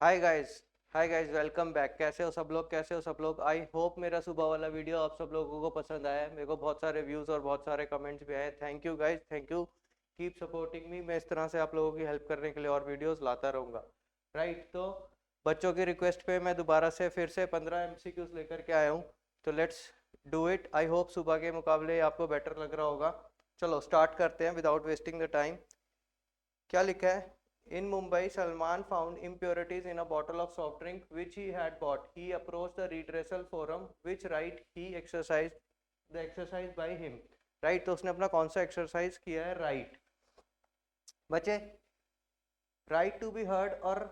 Hi guys hi guys welcome back. कैसे हो सब लोग? कैसे हो सब लोग? आई होप मेरा सुबह वाला वीडियो आप सब लोगों को पसंद आया है। मेरे को बहुत सारे व्यूज़ और बहुत सारे कमेंट्स भी आए। Thank you guys, thank you. Keep supporting me. मैं इस तरह से आप लोगों की हेल्प करने के लिए और वीडियोस लाता रहूँगा। राइट, तो बच्चों की रिक्वेस्ट पे मैं दोबारा से फिर से 15 एमसीक्यूज लेकर के आया हूँ। तो let's do it. I hope सुबह के मुकाबले आपको बेटर लग रहा होगा। चलो स्टार्ट करते हैं विदाउट वेस्टिंग द टाइम। क्या लिखा है? In Mumbai, Salman found impurities in a bottle of soft drink which he had bought. He approached the redressal forum, which right he exercised the exercise by him. Right, तो उसने अपना कौन सा exercise किया है? राइट बचे, right to be heard और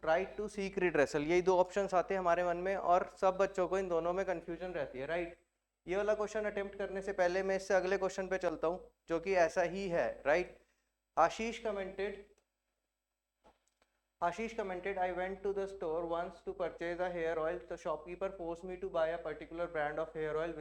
right to seek redressal, यही दो ऑप्शंस आते हैं हमारे मन में और सब बच्चों को इन दोनों में कंफ्यूजन रहती है। राइट, ये वाला क्वेश्चन अटेम्प्ट करने से पहले मैं इससे अगले क्वेश्चन पे चलता हूँ जो कि ऐसा ही है। Right, Ashish commented Ashish commented, I went to the store once to purchase a hair oil. The shopkeeper forced me to buy a particular brand of hair oil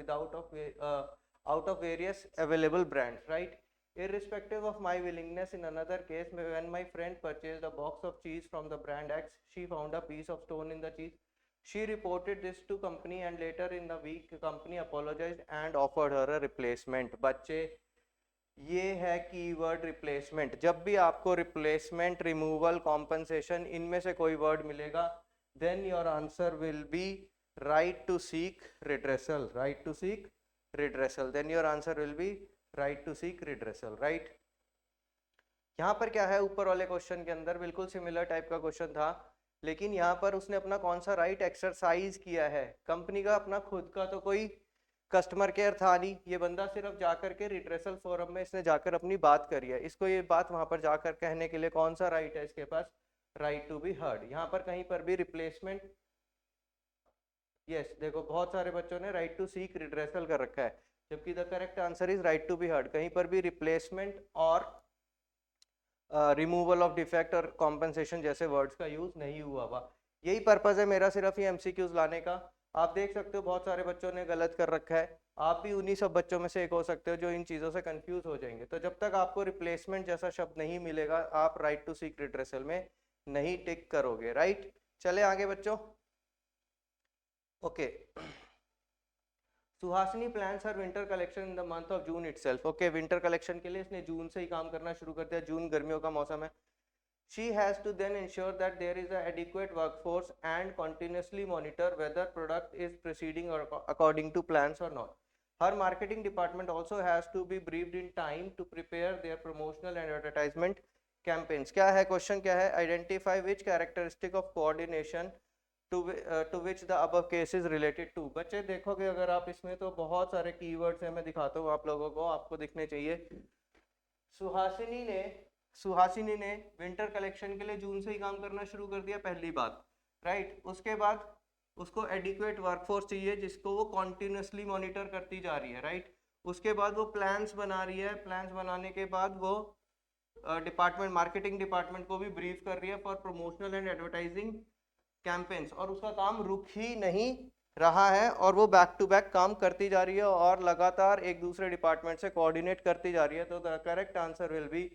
out of various available brands, right? Irrespective of my willingness, in another case, when my friend purchased a box of cheese from the brand X, she found a piece of stone in the cheese. She reported this to company and later in the week, company apologized and offered her a replacement. बच्चे, ये है keyword replacement. जब भी आपको replacement, removal, compensation इनमें से कोई word मिलेगा, then your answer will be right to seek redressal. Right to seek redressal, then your answer will be right to seek redressal. Right, यहाँ पर क्या है? ऊपर वाले क्वेश्चन के अंदर बिल्कुल सिमिलर टाइप का क्वेश्चन था, लेकिन यहाँ पर उसने अपना कौन सा राइट एक्सरसाइज किया है? कंपनी का अपना खुद का तो कोई कस्टमर केयर था नहीं, ये बंदा सिर्फ जाकर के रिट्रेसल फोरम में इसने जाकर अपनी बात करी है। इसको ये बात वहां पर जाकर कहने के लिए कौन सा राइट है इसके पास? Right to be heard. यहाँ पर कहीं पर भी रिप्लेसमेंट, यस देखो बहुत सारे बच्चों ने राइट टू सीक रिड्रेसल कर रखा है, जबकि the correct answer is right to be heard. कहीं पर भी रिप्लेसमेंट और रिमूवल ऑफ डिफेक्ट और कॉम्पनसेशन जैसे वर्ड्स का यूज नहीं हुआ हुआ। यही पर्पज है मेरा सिर्फ ये एमसीक्यूज लाने का। आप देख सकते हो बहुत सारे बच्चों ने गलत कर रखा है, आप भी उन्हीं सब बच्चों में से एक हो सकते हो जो इन चीज़ों से कंफ्यूज हो जाएंगे। तो जब तक आपको रिप्लेसमेंट जैसा शब्द नहीं मिलेगा, आप राइट टू सीक रिड्रेसल में नहीं टिक करोगे। राइट, चले आगे बच्चों। Okay, Suhasini plans her winter collection in the month of June itself. Okay, winter collection के लिए इसने जून से ही काम करना शुरू कर दिया। जून गर्मियों का मौसम है। She has to then ensure that there is an adequate workforce and continuously monitor whether product is proceeding or according to plans or not. Her marketing department also has to be briefed in time to prepare their promotional and advertisement campaigns. क्या है question? क्या है? Identify which characteristic of coordination to which the above case is related to. बच्चे देखोगे अगर आप इसमें तो बहुत सारे कीवर्ड्स हैं, मैं दिखाता हूँ आप लोगों को, आपको दिखने चाहिए। सुहासिनी ने सुहासिनी ने विंटर कलेक्शन के लिए जून से ही काम करना शुरू कर दिया, पहली बात। राइट, उसके बाद उसको एडिक्वेट वर्कफोर्स चाहिए जिसको वो कॉन्टिन्यूसली मॉनिटर करती जा रही है। राइट, उसके बाद वो प्लान्स बना रही है। प्लान्स बनाने के बाद वो डिपार्टमेंट, मार्केटिंग डिपार्टमेंट को भी ब्रीफ कर रही है for promotional and advertising campaigns. और उसका काम रुक ही नहीं रहा है और वो बैक टू बैक काम करती जा रही है और लगातार एक दूसरे डिपार्टमेंट से कोऑर्डिनेट करती जा रही है। तो the correct answer will B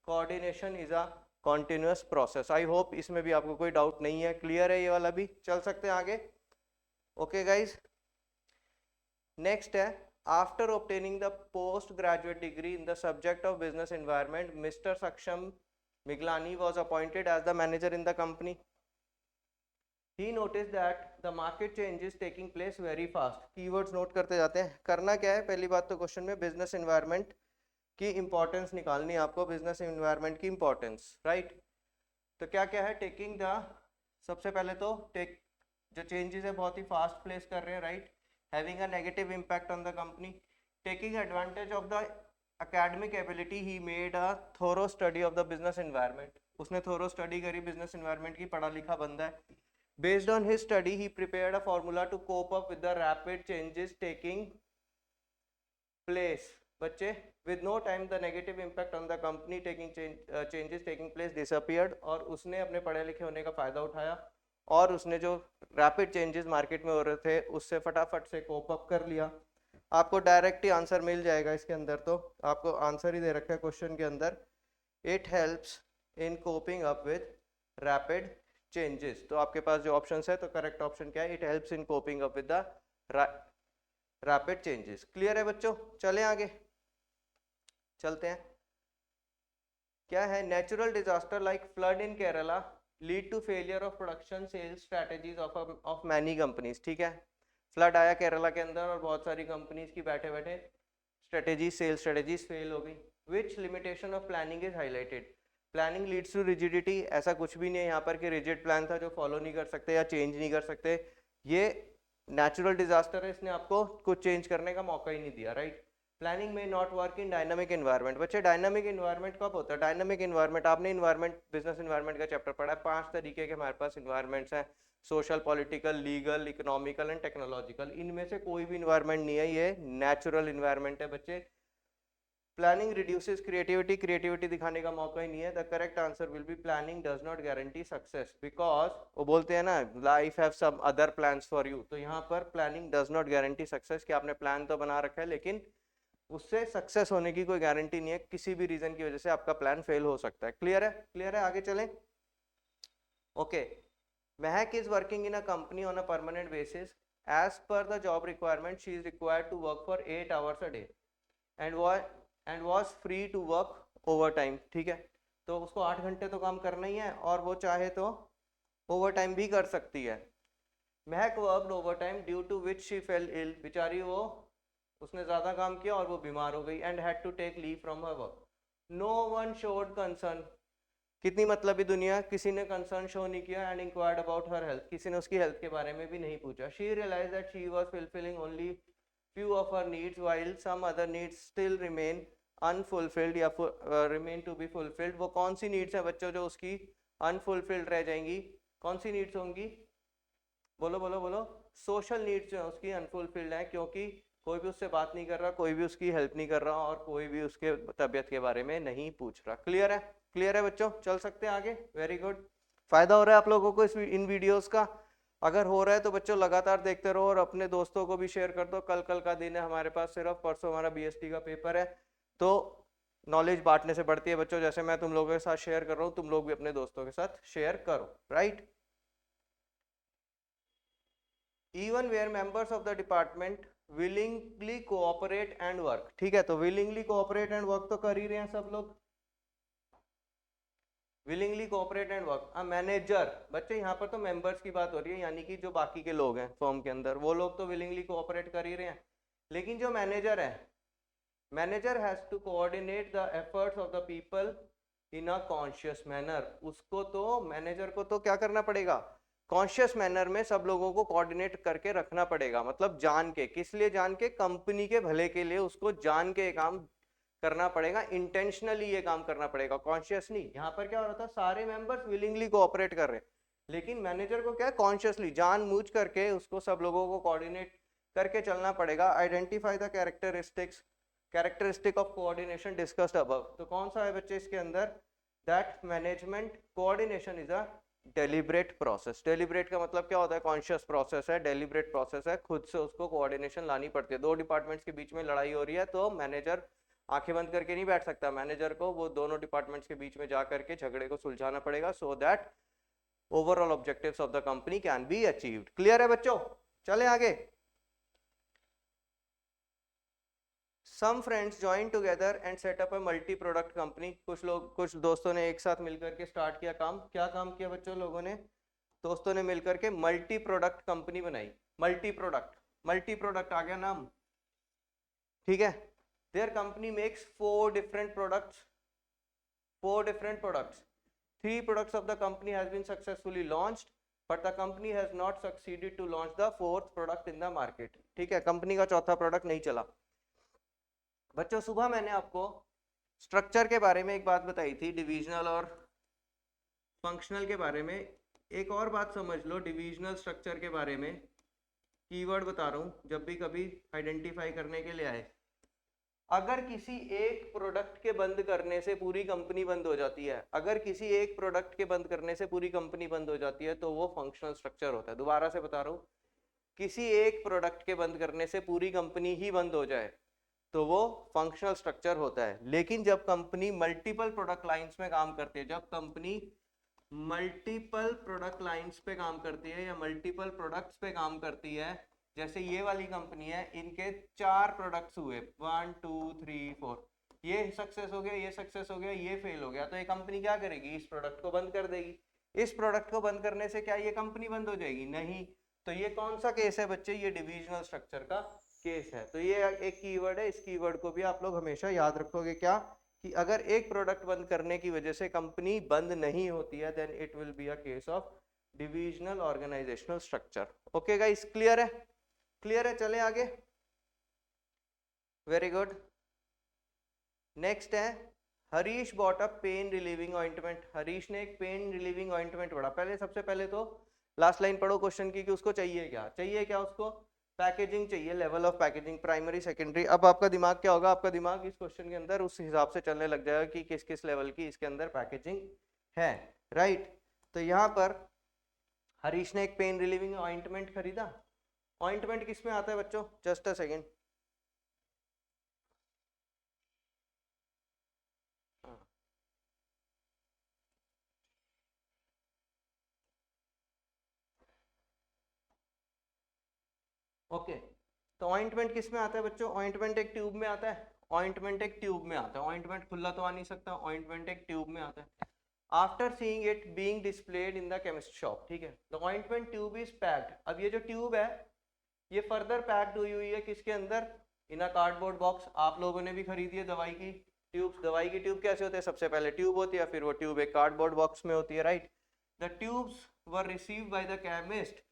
coordination is a continuous process. I hope इसमें भी आपको कोई डाउट नहीं है, क्लियर है ये वाला भी। चल सकते हैं आगे। ओके गाइज, नेक्स्ट है, after obtaining the post graduate degree in the subject of business environment, mister Saksham Miglani was appointed as the manager in the company. He noticed that the market change is taking place very fast. Keywords note करते जाते हैं। करना क्या है? पहली बात तो question में बिजनेस एनवायरनमेंट की इंपॉर्टेंस निकालनी है आपको, बिजनेस एनवायरनमेंट की इंपॉर्टेंस। राइट, तो क्या क्या है? टेकिंग द, सबसे पहले तो टेक, जो चेंजेस है बहुत ही फास्ट प्लेस कर रहे हैं। Right, having a negative impact on the company, taking advantage of the academic ability, he made a thorough study of the business environment. उसने थोरो स्टडी करी बिजनेस एनवायरनमेंट की, पढ़ा लिखा बंदा है। Based on his study, he prepared a formula to cope up with the rapid changes taking place. बच्चे, with no time the negative impact on the company changes taking place disappeared. और उसने अपने पढ़े लिखे होने का फायदा उठाया और उसने जो रैपिड चेंजेस मार्केट में हो रहे थे उससे फटाफट से कोप अप कर लिया। आपको डायरेक्ट ही आंसर मिल जाएगा इसके अंदर, तो आपको आंसर ही दे रखा है क्वेश्चन के अंदर। It helps in coping up with rapid changes. तो आपके पास जो ऑप्शंस है, तो करेक्ट ऑप्शन क्या है? It helps in coping up with the rapid changes. Clear है बच्चों? चलें आगे, चलते हैं। क्या है? Natural disaster like flood in Kerala lead to failure of production sales strategies of many companies. ठीक है, फ्लड आया केरला के अंदर और बहुत सारी कंपनीज की बैठे बैठे स्ट्रेटेजीज, सेल्स स्ट्रेटेजीज फेल हो गई। Which limitation of planning is highlighted? Planning leads to rigidity. ऐसा कुछ भी नहीं है यहाँ पर कि रिजिड प्लान था जो फॉलो नहीं कर सकते या चेंज नहीं कर सकते। ये नेचुरल डिजास्टर है, इसने आपको कुछ चेंज करने का मौका ही नहीं दिया, राइट? प्लानिंग में not work in dynamic environment. बच्चे डायनामिक एनवायरनमेंट कब होता है? डायनामिक एनवायरनमेंट, आपने एनवायरनमेंट, बिजनेस एनवायरनमेंट का चैप्टर पढ़ा है। 5 तरीके के हमारे पास एनवायरनमेंट्स हैं, social, political, legal, economical and technological. इनमें से कोई भी एनवायरनमेंट नहीं है ये नेचुरल एनवायरनमेंट है बच्चे। प्लानिंग रिड्यूसेस क्रिएटिविटी, क्रिएटिविटी दिखाने का मौका ही नहीं है। The correct answer will be planning does not guarantee success, because वो बोलते हैं ना, life have some other plans for you. तो यहाँ पर planning does not guarantee success, कि आपने प्लान तो बना रखा है लेकिन उससे सक्सेस होने की कोई गारंटी नहीं है, किसी भी रीजन की वजह से आपका प्लान फेल हो सकता है। क्लियर है? क्लियर है? आगे चलें। Okay, Mehak is working in a company on a permanent basis. As per the job requirement she is required to work for 8 hours a day and was free to work overtime. ठीक है, तो उसको 8 घंटे तो काम करना ही है और वो चाहे तो ओवर टाइम भी कर सकती है। Mehak worked overtime due to which she fell ill. बेचारी वो, उसने ज्यादा काम किया और वो बीमार हो गई and had to take leave from her work. No one showed concern. कितनी मतलबी दुनिया, किसी ने कंसर्न शो नहीं किया। And inquired about her health, किसी ने उसकी हेल्थ के बारे में भी नहीं पूछा। She realise that she was fulfilling only few of her needs while some other needs still remain unfulfilled या remain to be fulfilled। वो कौन सी नीड्स है बच्चों जो उसकी अनफुलफिल्ड रह जाएंगी? कौन सी नीड्स होंगी? बोलो बोलो बोलो। सोशल नीड्स जो है उसकी अनफुलफिल्ड है, क्योंकि कोई भी उससे बात नहीं कर रहा, कोई भी उसकी हेल्प नहीं कर रहा और कोई भी उसके तबियत के बारे में नहीं पूछ रहा। क्लियर है? क्लियर है बच्चों? चल सकते हैं आगे। Very good. फायदा हो रहा है आप लोगों को इन वीडियोस का? अगर हो रहा है तो बच्चों लगातार देखते रहो और अपने दोस्तों को भी शेयर कर दो। कल का दिन है हमारे पास, सिर्फ परसों हमारा बीएसटी का पेपर है, तो नॉलेज बांटने से बढ़ती है बच्चों। जैसे मैं तुम लोगों के साथ शेयर कर रहा हूँ, तुम लोग भी अपने दोस्तों के साथ शेयर करो, right? Even where members of the department willingly cooperate and work. ठीक है, तो विलिंगली कोऑपरेट एंड वर्क तो कर ही रहे हैं सब लोग। Willingly cooperate and work. A manager, बच्चे यहाँ पर तो मेंबर्स की बात हो रही है, यानी कि जो बाकी के लोग हैं फर्म के अंदर, वो लोग तो विलिंगली कोऑपरेट कर ही रहे हैं। लेकिन जो मैनेजर है, manager has to coordinate the efforts of the people in a conscious manner. उसको तो, मैनेजर को तो क्या करना पड़ेगा? कॉन्शियस मैनर में सब लोगों को कोऑर्डिनेट करके रखना पड़ेगा। मतलब जान के, किस लिए जान के? कंपनी के भले के लिए उसको जान के काम करना पड़ेगा, इंटेंशनली ये काम करना पड़ेगा, कॉन्शियस नहीं। यहाँ पर क्या हो रहा था? सारे मेंबर्स विलिंगली कोऑपरेट कर रहे हैं, लेकिन मैनेजर को क्या है? कॉन्शियसली, जानबूझ करके उसको सब लोगों को कोऑर्डिनेट करके चलना पड़ेगा। Identify the characteristic of coordination discussed above. तो कौन सा है बच्चे इसके अंदर? That management coordination is a deliberate process. Deliberate का मतलब क्या होता है? कॉन्शियस प्रोसेस है, डेलिब्रेट प्रोसेस है, खुद से उसको कोऑर्डिनेशन लानी पड़ती है। दो डिपार्टमेंट्स के बीच में लड़ाई हो रही है तो मैनेजर आंखें बंद करके नहीं बैठ सकता। मैनेजर को वो दोनों डिपार्टमेंट्स के बीच में जा करके झगड़े को सुलझाना पड़ेगा, so that overall objectives of the company can be achieved. Clear है बच्चों? चले आगे। Some friends join together and set up a multi product company। कुछ दोस्तों ने एक साथ मिलकर के स्टार्ट किया काम। क्या काम किया बच्चों लोगों ने? दोस्तों ने मिलकर के मल्टी प्रोडक्ट कंपनी बनाई। मल्टी प्रोडक्ट आ गया नाम, ठीक है। Their company makes 4 different products. 3 products of the company has been successfully launched, but the company has not succeeded to launch the 4th product in the market। ठीक है, company का चौथा product नहीं चला। बच्चों सुबह मैंने आपको स्ट्रक्चर के बारे में एक बात बताई थी, डिविजनल और फंक्शनल के बारे में। एक और बात समझ लो डिविजनल स्ट्रक्चर के बारे में, कीवर्ड बता रहा हूं, जब भी कभी आइडेंटिफाई करने के लिए आए। अगर किसी एक प्रोडक्ट के बंद करने से पूरी कंपनी बंद हो जाती है, अगर किसी एक प्रोडक्ट के बंद करने से पूरी कंपनी बंद हो जाती है, तो वो फंक्शनल स्ट्रक्चर होता है। दोबारा से बता रहा हूं, किसी एक प्रोडक्ट के बंद करने से पूरी कंपनी ही बंद हो जाए तो वो फंक्शनल स्ट्रक्चर होता है। लेकिन जब कंपनी मल्टीपल प्रोडक्ट लाइंस में काम करती है, जब कंपनी मल्टीपल प्रोडक्ट लाइंस पे काम करती है या मल्टीपल प्रोडक्ट्स पे काम करती है, जैसे ये वाली कंपनी है, इनके 4 प्रोडक्ट्स हुए 1 2 3 4, ये सक्सेस हो गया, ये सक्सेस हो गया, ये फेल हो गया, तो ये कंपनी क्या करेगी, इस प्रोडक्ट को बंद कर देगी। इस प्रोडक्ट को बंद करने से क्या ये कंपनी बंद हो जाएगी? नहीं। तो ये कौन सा केस है बच्चे? ये डिविजनल स्ट्रक्चर का केस है। तो ये एक कीवर्ड है, इस कीवर्ड को भी आप लोग हमेशा याद रखोगे, क्या कि अगर एक प्रोडक्ट बंद करने की वजह से कंपनी बंद नहीं होती है, then it will be a case of divisional organisational structure. Okay guys, clear है? क्लियर है, चले आगे। Very good. नेक्स्ट है, Harish bought a pain relieving ointment. Harish ने एक पेन रिलीविंग ऑइंटमेंट पढ़ा। पहले सबसे पहले तो लास्ट लाइन पढ़ो क्वेश्चन की कि उसको चाहिए क्या? चाहिए क्या उसको? पैकेजिंग चाहिए, level of packaging, primary secondary. अब आपका दिमाग क्या होगा? आपका दिमाग इस क्वेश्चन के अंदर उस हिसाब से चलने लग जाएगा कि किस किस लेवल की इसके अंदर पैकेजिंग है, राइट। तो यहाँ पर हरीश ने एक पेन रिलीविंग ऑइंटमेंट खरीदा। ऑइंटमेंट किस में आता है बच्चों? Just a second. ओके, तो ऑइंटमेंट किस में आता है बच्चों? ऑइंटमेंट एक ट्यूब में आता है। ऑइंटमेंट एक ट्यूब में आता है। ऑइंटमेंट खुला तो आ नहीं सकता, ऑइंटमेंट एक ट्यूब में आता है। After seeing it being displayed in the chemist shop, ठीक है, the ointment tube is packed. अब ये जो ट्यूब है ये फर्दर पैक्ड हुई हुई है किसके अंदर? इन अ कार्डबोर्ड बॉक्स। आप लोगों ने भी खरीदी है दवाई की ट्यूब। दवाई की ट्यूब कैसे होते हैं? सबसे पहले ट्यूब होती है, फिर वो ट्यूब एक कार्डबोर्ड बॉक्स में होती है, right. The tubes were received by the chemist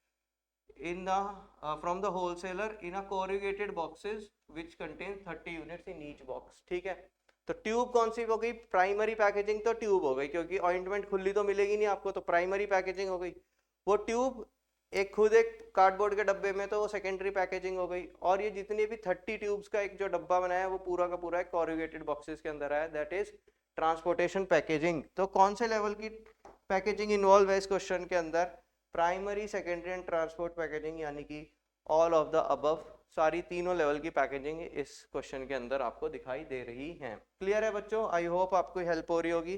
in the from the wholesaler in a corrugated boxes which contains 30 units in each box, ठीक है। तो ट्यूब कौन सी हो गई? प्राइमरी पैकेजिंग तो ट्यूब हो गई, क्योंकि ऑइंटमेंट खुली तो मिलेगी नहीं आपको, तो प्राइमरी पैकेजिंग हो गई। वो ट्यूब एक खुद एक कार्डबोर्ड के डब्बे में, तो वो सेकेंडरी पैकेजिंग हो गई। और ये जितनी भी 30 ट्यूब्स का एक जो डब्बा बनाया है वो पूरा का पूरा एक कॉरुगेटेड बॉक्सेस के अंदर आया, दैट इज ट्रांसपोर्टेशन पैकेजिंग। तो कौन से लेवल की पैकेजिंग इन्वॉल्व है इस क्वेश्चन के अंदर? Primary, secondary and transport packaging, यानी कि ऑल ऑफ द अबव, सारी तीनों लेवल की पैकेजिंग इस क्वेश्चन के अंदर आपको दिखाई दे रही है। क्लियर है बच्चों? आई होप आपको हेल्प हो रही होगी।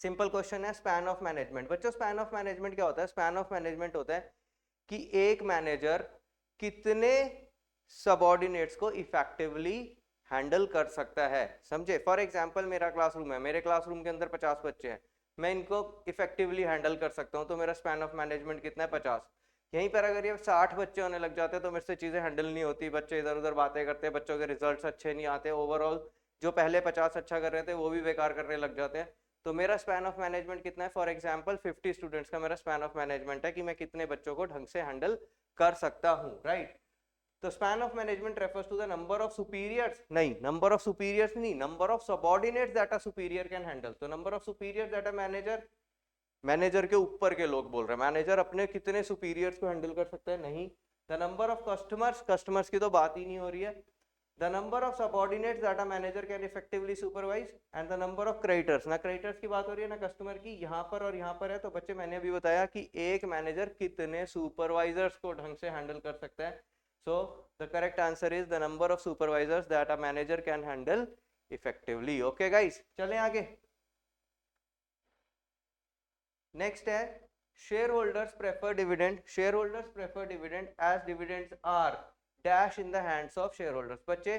सिंपल क्वेश्चन है। Span of management. बच्चों स्पैन ऑफ मैनेजमेंट क्या होता है? स्पैन ऑफ मैनेजमेंट होता है कि एक मैनेजर कितने सबऑर्डिनेट्स को इफेक्टिवली हैंडल कर सकता है, समझे। फॉर एग्जांपल मेरा क्लासरूम है, मेरे क्लासरूम के अंदर 50 बच्चे हैं, मैं इनको इफेक्टिवली हैंडल कर सकता हूं, तो मेरा स्पैन ऑफ मैनेजमेंट कितना है? 50। यहीं पर अगर ये 60 बच्चे होने लग जाते हैं तो मेरे से चीजें हैंडल नहीं होती, बच्चे इधर उधर बातें करते हैं, बच्चों के रिजल्ट्स अच्छे नहीं आते, ओवरऑल जो पहले 50 अच्छा कर रहे थे वो भी बेकार करने लग जाते हैं। तो मेरा स्पैन ऑफ मैनेजमेंट कितना है? फॉर एग्जांपल 50 स्टूडेंट्स का मेरा स्पैन ऑफ मैनेजमेंट है कि मैं कितने बच्चों को ढंग से हैंडल कर सकता हूं, राइट। तो span of management refers to the number of superiors, नहीं, नंबर ऑफ सुपीरियर्स नहीं, number of subordinates that a superior can handle. तो number of superiors that a manager, manager के ऊपर के लोग बोल रहे हैं, मैनेजर अपने कितने सुपीरियर्स को हैंडल कर सकता है? नहीं। The number of customers, customers की तो बात ही नहीं हो रही है। The number of subordinates that a manager can effectively supervise, and the number of creditors, ना क्रेडिटर्स की बात हो रही है ना कस्टमर की, यहाँ पर और यहाँ पर है। तो बच्चे मैंने अभी बताया कि एक मैनेजर कितने सुपरवाइजर्स को ढंग से हैंडल कर सकता है। So the correct answer is the number of supervisors that a manager can handle effectively. Okay guys, चलें आगे। नेक्स्ट है shareholders prefer dividend. Shareholders prefer dividend as dividends are dash in the hands of shareholders. बच्चे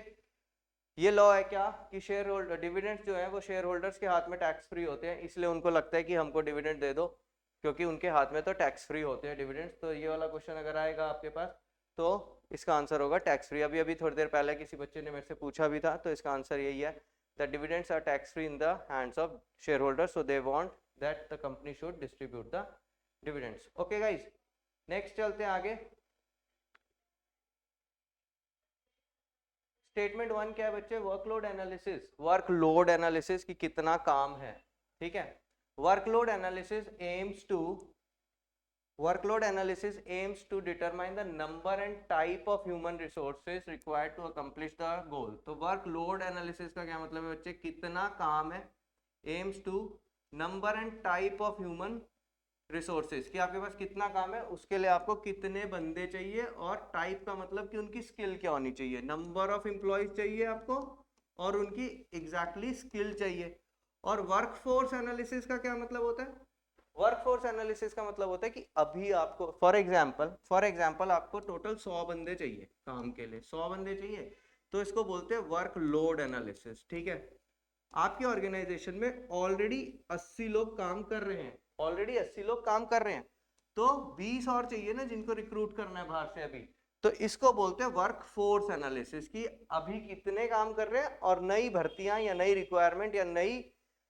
ये law है क्या कि share holder dividends जो है वो शेयर होल्डर्स के हाथ में टैक्स फ्री होते हैं, इसलिए उनको लगता है कि हमको डिविडेंड दे दो, क्योंकि उनके हाथ में तो टैक्स फ्री होते हैं डिविडेंड्स। तो ये वाला क्वेश्चन अगर आएगा आपके पास तो इसका आंसर होगा टैक्स फ्री। अभी अभी थोड़ी देर पहले किसी बच्चे ने मेरे से पूछा भी था, तो इसका आंसर यही है, the dividends are tax free in the hands of shareholders, so they want that the company should distribute the dividends. Okay guys, next चलते हैं आगे। स्टेटमेंट 1 क्या है बच्चे? Workload analysis. वर्कलोड एनालिसिस की कितना काम है, ठीक है। Workload analysis aims to Workload analysis aims to determine the number and type of human resources required to accomplish the goal. तो workload analysis का क्या मतलब है बच्चे? कितना काम है, aims to number and type of human resources, कि आपके पास कितना काम है, उसके लिए आपको कितने बंदे चाहिए, और टाइप का मतलब कि उनकी स्किल क्या होनी चाहिए। नंबर ऑफ एम्प्लॉयज चाहिए आपको और उनकी एग्जैक्टली स्किल चाहिए। और वर्कफोर्स एनालिसिस का क्या मतलब होता है? वर्कफोर्स एनालिसिस का मतलब होता है कि अभी आपको फॉर एग्जांपल आपको टोटल 100 बंदे चाहिए काम के लिए, 100 बंदे चाहिए, तो इसको बोलते हैं वर्क लोड एनालिसिस, ठीक है। आपके ऑर्गेनाइजेशन में ऑलरेडी 80 लोग काम कर रहे हैं, ऑलरेडी 80 लोग काम कर रहे हैं, तो 20 और चाहिए ना जिनको रिक्रूट करना है बाहर से अभी, तो इसको बोलते हैं वर्क फोर्स एनालिसिस की अभी कितने काम कर रहे हैं और नई भर्तियां या नई रिक्वायरमेंट या नई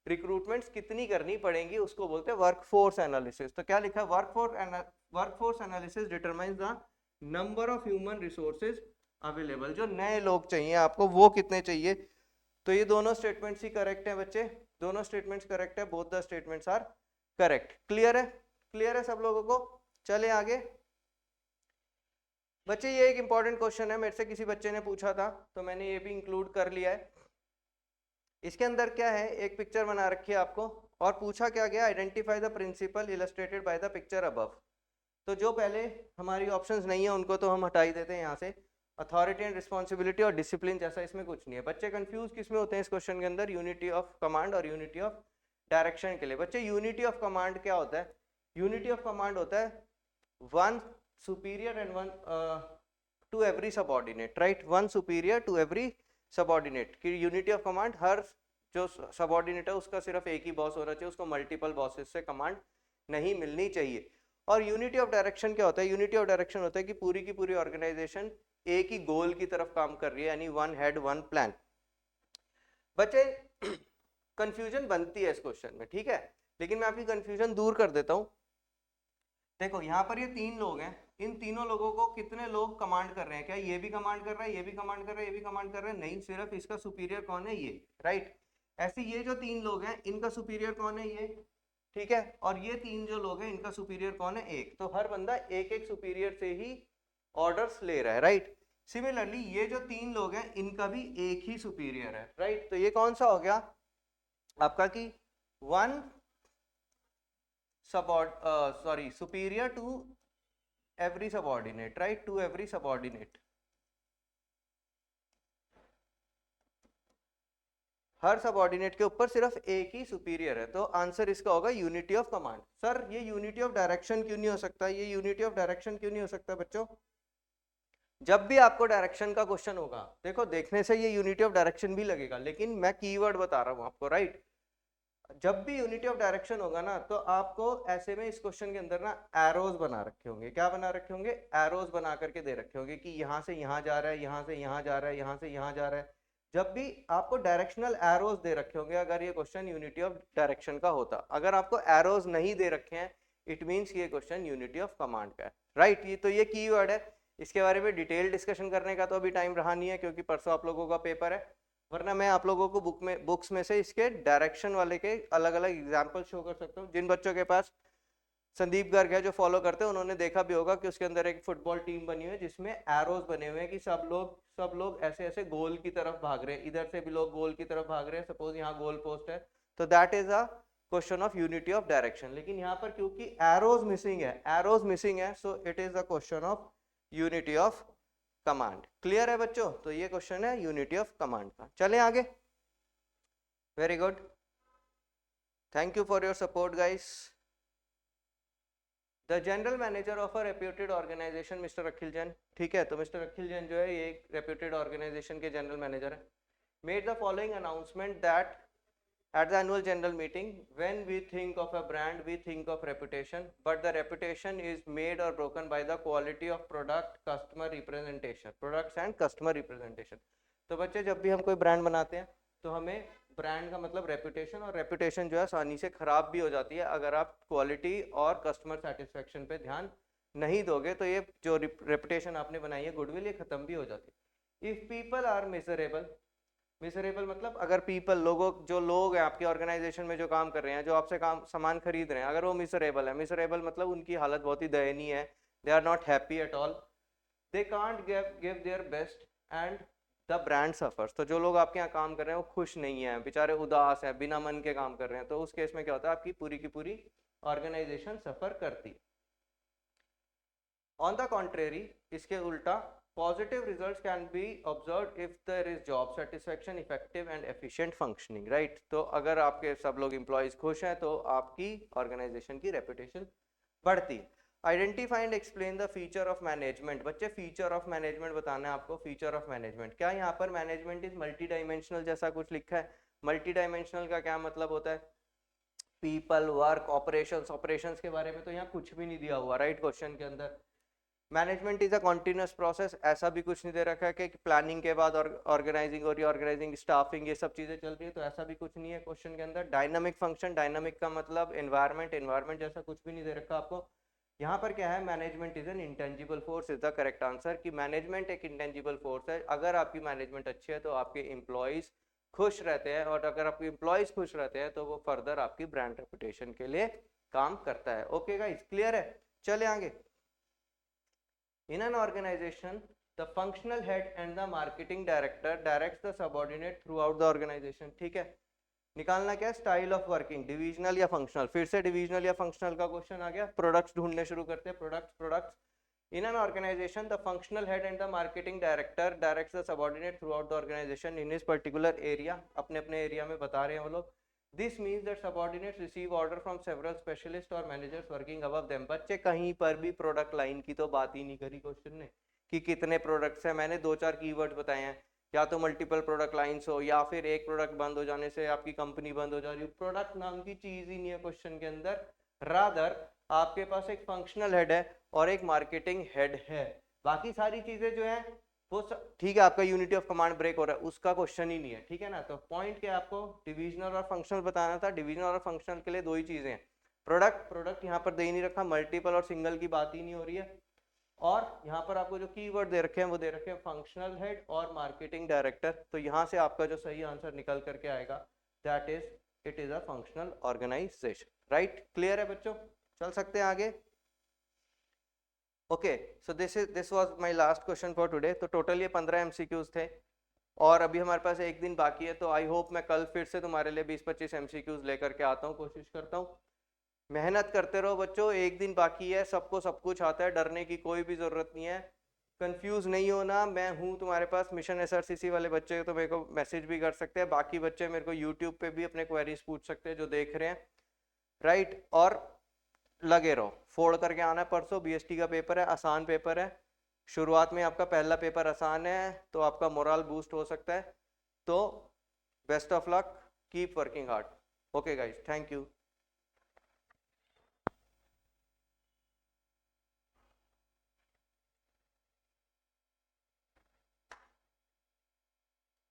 रिक्रूटमेंट्स कितनी करनी पड़ेंगी, उसको बोलते हैं वर्कफोर्स एनालिसिस। तो क्या लिखा है, workforce analysis determines the number of human resources available, जो नए लोग चाहिए आपको वो कितने चाहिए। तो ये दोनों स्टेटमेंट्स ही करेक्ट है बच्चे, दोनों स्टेटमेंट्स करेक्ट है, both the statements are correct. Clear है, क्लियर है सब लोगों को। चले आगे बच्चे, ये एक इंपॉर्टेंट क्वेश्चन है, मेरे से किसी बच्चे ने पूछा था तो मैंने ये भी इंक्लूड कर लिया है। इसके अंदर क्या है, एक पिक्चर बना रखी है आपको और पूछा क्या गया, identify the principle illustrated by the picture above. तो जो पहले हमारी ऑप्शंस नहीं है उनको तो हम हटा ही देते हैं यहाँ से। अथॉरिटी एंड रिस्पॉन्सिबिलिटी और डिसिप्लिन जैसा इसमें कुछ नहीं है। बच्चे कंफ्यूज किसमें होते हैं इस क्वेश्चन के अंदर, यूनिटी ऑफ कमांड और यूनिटी ऑफ डायरेक्शन के लिए। बच्चे यूनिटी ऑफ कमांड क्या होता है, यूनिटी ऑफ कमांड होता है one superior and one to every subordinate, right, one superior to every subordinate की यूनिटी ऑफ कमांड। हर जो सबऑर्डिनेट है उसका सिर्फ एक ही बॉस होना चाहिए, उसको मल्टीपल बॉसेस से कमांड नहीं मिलनी चाहिए। और यूनिटी ऑफ डायरेक्शन क्या होता है, यूनिटी ऑफ डायरेक्शन होता है कि पूरी की पूरी ऑर्गेनाइजेशन एक ही गोल की तरफ काम कर रही है, यानी वन हेड वन प्लान। बच्चे कंफ्यूजन बनती है इस क्वेश्चन में, ठीक है, लेकिन मैं आपकी कंफ्यूजन दूर कर देता हूं। देखो यहाँ पर ये 3 लोग हैं, इन तीनों लोगों को कितने लोग कमांड कर रहे हैं, क्या ये भी कमांड कर रहा है, ये भी कमांड कर रहा है, ये भी कमांड कर रहे हैं, नहीं, सिर्फ इसका सुपीरियर कौन है, ये, राइट। ऐसे ये जो 3 लोग हैं इनका सुपीरियर कौन है, ये, ठीक है, और ये 3 जो लोग हैं इनका सुपीरियर कौन है, एक। तो हर बंदा एक एक सुपीरियर से ही ऑर्डर्स ले रहा है, राइट। सिमिलरली ये जो 3 लोग हैं इनका भी एक ही सुपीरियर है, राइट। तो ये कौन सा हो गया आपका कि one superior to every subordinate, right, to every subordinate, her subordinate के ऊपर सिर्फ एक ही सुपीरियर है। तो आंसर इसका होगा यूनिटी ऑफ कमांड। सर ये यूनिटी ऑफ डायरेक्शन क्यों नहीं हो सकता, ये यूनिटी ऑफ डायरेक्शन क्यों नहीं हो सकता बच्चों। जब भी आपको डायरेक्शन का क्वेश्चन होगा, देखो देखने से ये यूनिटी ऑफ डायरेक्शन भी लगेगा, लेकिन मैं कीवर्ड बता रहा हूं आपको, राइट। जब भी यूनिटी ऑफ डायरेक्शन होगा ना तो आपको ऐसे में इस क्वेश्चन के अंदर ना एरोज बना रखे होंगे, क्या बना रखे होंगे, एरोज बना करके दे रखे होंगे कि यहाँ से यहाँ जा रहा है, यहाँ से यहाँ जा रहा है, यहाँ से यहाँ जा रहा है। जब भी आपको डायरेक्शनल एरोज दे रखे होंगे, अगर ये क्वेश्चन यूनिटी ऑफ डायरेक्शन का होता, अगर आपको एरोज नहीं दे रखे हैं इट मीन्स ये क्वेश्चन यूनिटी ऑफ कमांड का है, राइट। ये तो ये कीवर्ड है, इसके बारे में डिटेल डिस्कशन करने का तो अभी टाइम रहा नहीं है क्योंकि परसों आप लोगों का पेपर है, वरना मैं आप लोगों को बुक्स में से इसके डायरेक्शन वाले के अलग अलग एग्जाम्पल शो कर सकता हूँ। जिन बच्चों के पास संदीप गर्ग है जो फॉलो करते हैं उन्होंने देखा भी होगा कि उसके अंदर एक फुटबॉल टीम बनी हुई है जिसमें एरोज बने हुए हैं कि सब लोग ऐसे ऐसे गोल की तरफ भाग रहे हैं, इधर से भी लोग गोल की तरफ भाग रहे हैं, सपोज यहाँ गोल पोस्ट है, तो that is a question of unity of direction. लेकिन यहाँ पर क्योंकि एरोज मिसिंग है so it is a question of unity of command. Clear है बच्चों, तो ये क्वेश्चन है यूनिटी ऑफ कमांड का। चलें आगे, very good, thank you for your support guys. The general manager of a reputed organisation mister Akhil Jain, ठीक है, तो मिस्टर अखिल जैन जो है ये एक रेप्यूटेड ऑर्गेनाइजेशन के जनरल मैनेजर है। Made the following announcement that at the annual general meeting, when we think of a brand we think of reputation, but the reputation is made or broken by the quality of products and customer representation। तो बच्चे जब भी हम कोई brand बनाते हैं तो हमें ब्रांड का मतलब रेपुटेशन, और रेपुटेशन जो है आसानी से खराब भी हो जाती है अगर आप क्वालिटी और कस्टमर सेटिस्फेक्शन पे ध्यान नहीं दोगे, तो ये जो रेपुटेशन आपने बनाई है गुडविल, ये खत्म भी हो जाती है। इफ पीपल आर मिजरेबल मतलब अगर पीपल जो लोग हैं आपकी ऑर्गेनाइजेशन में जो काम कर रहे हैं, जो आपसे सामान खरीद रहे हैं, अगर वो मिजरेबल है, मिजरेबल मतलब उनकी हालत बहुत ही दयनीय है, they are not happy at all, they can't give their best and the brand suffers. तो जो लोग आपके यहाँ काम कर रहे हैं वो खुश नहीं है, बेचारे उदास है, बिना मन के काम कर रहे हैं, तो उस केस में क्या होता है, आपकी पूरी की पूरी ऑर्गेनाइजेशन सफर करती है। ऑन द कॉन्ट्रेरी, इसके उल्टा, positive results can be observed if there is job satisfaction, effective and efficient functioning, right? तो अगर आपके सब लोग employees खुश हैं तो आपकी organization की reputation बढ़ती है। Identify and explain the feature of management. बच्चे फीचर ऑफ मैनेजमेंट बताना है आपको। फीचर ऑफ मैनेजमेंट क्या, यहाँ पर मैनेजमेंट इज मल्टी डायमेंशनल जैसा कुछ लिखा है। मल्टी डायमेंशनल का क्या मतलब होता है? People, work, operations. ऑपरेशंस के बारे में तो यहाँ कुछ भी नहीं दिया हुआ, राइट, क्वेश्चन के अंदर। Management is a continuous process, ऐसा भी कुछ नहीं दे रखा है कि प्लानिंग के बाद ऑर्गेनाइजिंग और रीऑर्गेनाइजिंग, स्टाफिंग, ये सब चीजें चल रही है, तो ऐसा भी कुछ नहीं है क्वेश्चन के अंदर। डायनामिक फंक्शन, डायनामिक का मतलब एनवायरमेंट, एनवायरमेंट जैसा कुछ भी नहीं दे रखा आपको। यहाँ पर क्या है, management is an intangible force is the correct answer, कि मैनेजमेंट एक इंटेंजिबल फोर्स है। अगर आपकी मैनेजमेंट अच्छी है तो आपके एम्प्लॉयज खुश रहते हैं, और अगर आपके एम्प्लॉयज खुश रहते हैं तो वो फर्दर आपकी ब्रांड रेपुटेशन के लिए काम करता है। ओके गाइस, क्लियर है? चले आगे। In an organisation the functional head and the marketing director directs the subordinate throughout the organisation. ठीक है, निकालना क्या है, स्टाइल ऑफ वर्किंग, डिविजनल या फंक्शनल। फिर से डिविजनल या फंक्शनल का क्वेश्चन आ गया। प्रोडक्ट्स ढूंढने शुरू करते हैं। Products. In an organisation the functional head and the marketing director directs the subordinate throughout the organisation in his particular area. अपने अपने एरिया में बता रहे हैं वो लोग। This means that subordinates receive order from several specialist और managers working above them. बच्चे कहीं पर भी प्रोडक्ट लाइन की तो बात ही नहीं करी क्वेश्चन ने, कि कितने प्रोडक्ट्स हैं। मैंने 2-4 कीवर्ड्स बताए हैं, या तो मल्टीपल प्रोडक्ट लाइंस हो, या फिर एक प्रोडक्ट बंद हो जाने से आपकी कंपनी बंद हो जा रही हो। प्रोडक्ट नाम की चीज ही नहीं है क्वेश्चन के अंदर। रादर आपके पास एक फंक्शनल हेड है और एक मार्केटिंग हेड है। बाकी सारी चीजें जो है वो ठीक है, आपका यूनिटी ऑफ कमांड ब्रेक हो रहा है, उसका क्वेश्चन ही नहीं है। ठीक है ना, तो पॉइंट क्या आपको डिविजनल और फंक्शनल बताना था। डिविजनल और फंक्शनल के लिए दो ही चीजें हैं, प्रोडक्ट यहाँ पर दे ही नहीं रखा, मल्टीपल और सिंगल की बात ही नहीं हो रही है, और यहाँ पर आपको जो कीवर्ड दे रखे हैं वो दे रखे हैं फंक्शनल हेड और मार्केटिंग डायरेक्टर। तो यहाँ से आपका जो सही आंसर निकल करके आएगा that is it is a functional organisation. Right, clear है बच्चों? चल सकते हैं आगे। Okay, so this was my last question for today. तो टोटल ये 15 एमसीक्यूज थे, और अभी हमारे पास एक दिन बाकी है। तो आई होप मैं कल फिर से तुम्हारे लिए 20-25 एमसीक्यूज लेकर के आता हूँ, कोशिश करता हूँ। मेहनत करते रहो बच्चों, एक दिन बाकी है, सबको सब कुछ आता है, डरने की कोई भी जरूरत नहीं है, कंफ्यूज नहीं होना। मैं हूँ तुम्हारे पास। मिशन एसआरसीसी वाले बच्चे तो मेरे को मैसेज भी कर सकते हैं, बाकी बच्चे मेरे को यूट्यूब पे भी अपने क्वेरीज पूछ सकते हैं जो देख रहे हैं, राइट। और लगे रहो, फोड़ करके आना है। परसों बीएसटी का पेपर है, आसान पेपर है। शुरुआत में आपका पहला पेपर आसान है तो आपका मोरल बूस्ट हो सकता है। तो best of luck, keep working hard. Okay guys, thank you.